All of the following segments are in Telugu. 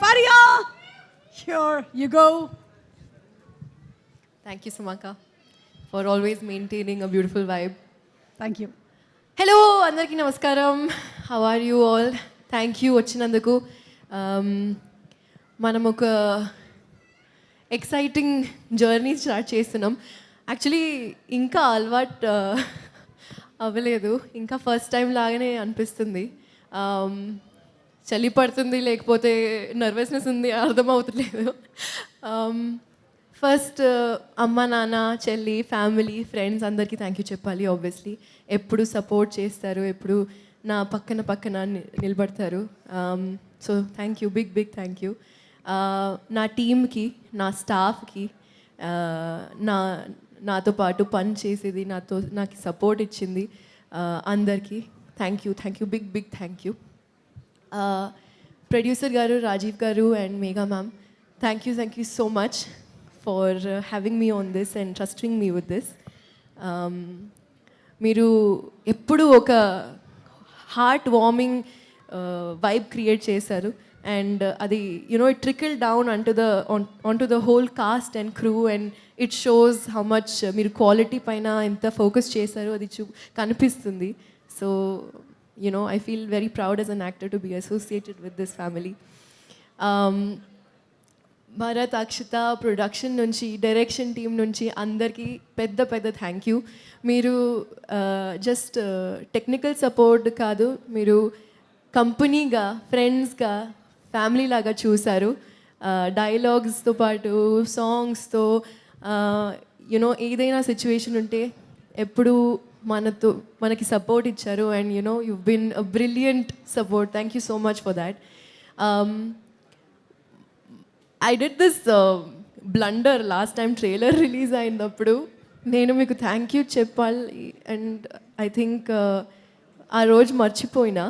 Faria, here you go. Thank you, Sumaka, for always maintaining a beautiful vibe. Thank you. Hello అందరికీ నమస్కారం. How are you all? Thank you వచ్చినందుకు. మనం ఒక ఎక్సైటింగ్ జర్నీ స్టార్ట్ చేస్తున్నాం. యాక్చువల్లీ ఇంకా అలవాటు అవ్వలేదు, ఇంకా ఫస్ట్ టైం లాగానే అనిపిస్తుంది. చలి పడుతుంది, లేకపోతే నర్వస్నెస్ ఉంది, అర్థమవుతలేదు. ఫస్ట్ అమ్మ నాన్న చెల్లి ఫ్యామిలీ ఫ్రెండ్స్ అందరికీ థ్యాంక్ యూ చెప్పాలి. ఆబ్వియస్లీ ఎప్పుడు సపోర్ట్ చేస్తారు, ఎప్పుడు నా పక్కన నిలబడతారు. So thank you, big thank you. నా టీమ్కి, నా స్టాఫ్కి, నాతో పాటు పని చేసేది, నాకు సపోర్ట్ ఇచ్చింది అందరికీ thank you, big thank you. Producer గారు రాజీవ్ గారు and Megha ma'am, thank you so much for having me on this and trusting me with this. మీరు ఎప్పుడు ఒక హార్ట్ వార్మింగ్ వైబ్ క్రియేట్ చేశారు అండ్ అది it trickle down onto the whole cast and crew and it shows how much మీరు క్వాలిటీ పైన ఎంత ఫోకస్ చేశారు అది కనిపిస్తుంది. So I feel very proud as an actor to be associated with this family. Bharath Akshitha production నుంచి, డైరెక్షన్ టీం నుంచి అందరికీ పెద్ద థ్యాంక్ యూ. మీరు జస్ట్ టెక్నికల్ సపోర్ట్ కాదు, మీరు కంపెనీగా, ఫ్రెండ్స్గా, ఫ్యామిలీ లాగా చూశారు. డైలాగ్స్తో పాటు సాంగ్స్తో ఏదైనా సిచ్యువేషన్ ఉంటే ఎప్పుడు మనకి సపోర్ట్ ఇచ్చారు and you been a brilliant support. Thank you so much for that. I did this blunder last time trailer release అయినప్పుడు. నేను మీకు థ్యాంక్ యూ చెప్పాలి అండ్ ఐ థింక్ ఆ రోజు మర్చిపోయినా.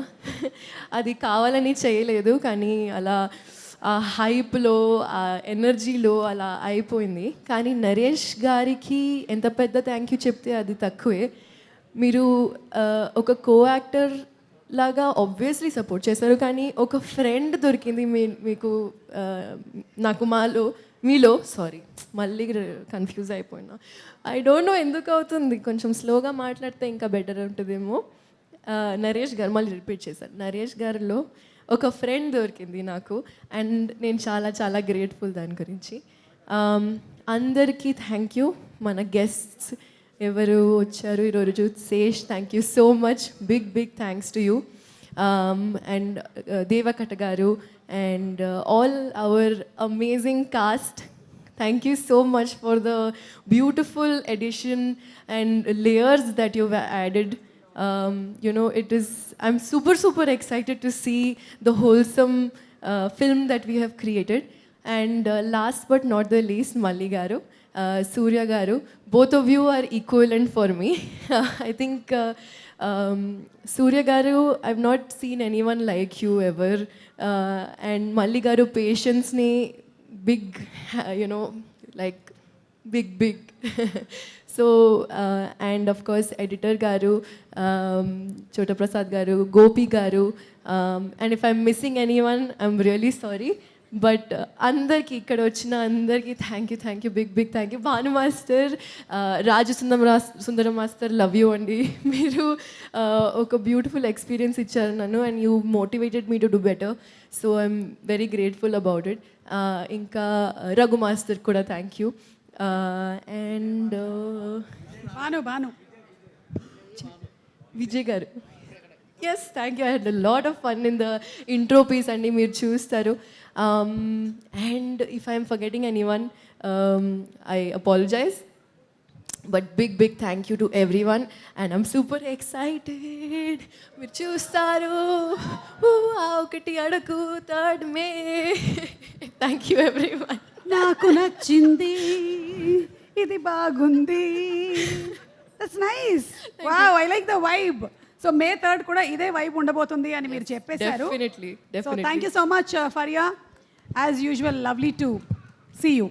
అది కావాలని చేయలేదు, కానీ అలా ఆ హైప్లో, ఆ ఎనర్జీలో అలా అయిపోయింది. కానీ నరేష్ గారికి ఎంత పెద్ద థ్యాంక్ యూ చెప్తే అది తక్కువే. మీరు ఒక యాక్టర్ లాగా ఆబ్వియస్లీ సపోర్ట్ చేశారు, కానీ ఒక ఫ్రెండ్ దొరికింది మీకు నాకు మీలో మళ్ళీ కన్ఫ్యూజ్ అయిపోయినా. ఐ డోంట్ నో ఎందుకు అవుతుంది, కొంచెం స్లోగా మాట్లాడితే ఇంకా బెటర్ ఉంటుందేమో. నరేష్ గారు, మళ్ళీ రిపీట్ చేశారు, నరేష్ గారిలో ఒక ఫ్రెండ్ దొరికింది నాకు అండ్ నేను చాలా గ్రేట్ఫుల్ దాని గురించి. అందరికీ థ్యాంక్ యూ. మన గెస్ట్స్ ఎవరు వచ్చారు ఈరోజు, Sesh, thank you so much, big thanks to you. And Deva Katta గారు and all our amazing cast, thank you so much for the beautiful edition and layers that you added. I'm super excited to see the wholesome film that we have created. And last but not the least, Malli garu, Surya garu, both of you are equivalent for me. I think Surya garu, I've not seen anyone like you ever. And Malli garu patience ni big, like big. So and of course editor garu, Chota Prasad garu, Gopi garu, and if I'm missing anyone, I'm really sorry. But అందరికీ, ఇక్కడ వచ్చిన అందరికీ thank you, big thank you. Bhanu master, Raju Sundaram master, love you అండి. మీరు ఒక బ్యూటిఫుల్ ఎక్స్పీరియన్స్ ఇచ్చారు నన్ను and you motivated me to do better. So I'm very grateful about it. ఇంకా రఘు మాస్టర్ కూడా thank you. And Bhanu Vijay గారు, yes thank you. I had a lot of fun in the intro piece అండి, మీరు చూస్తారు. And if I'm forgetting anyone, I apologize. But big thank you to everyone and I'm super excited. మీరు చూస్తారు ఒకటి అడుగు third May. Thank you everyone. నాకు నచ్చింది, ఇది బాగుంది. That's nice. Wow, I like the vibe. So May 3rd కూడా ఇదే వైబ్ ఉండబోతుంది అని మీరు చెప్పేశారు. Definitely. So thank you so much, Faria. As usual, lovely to see you.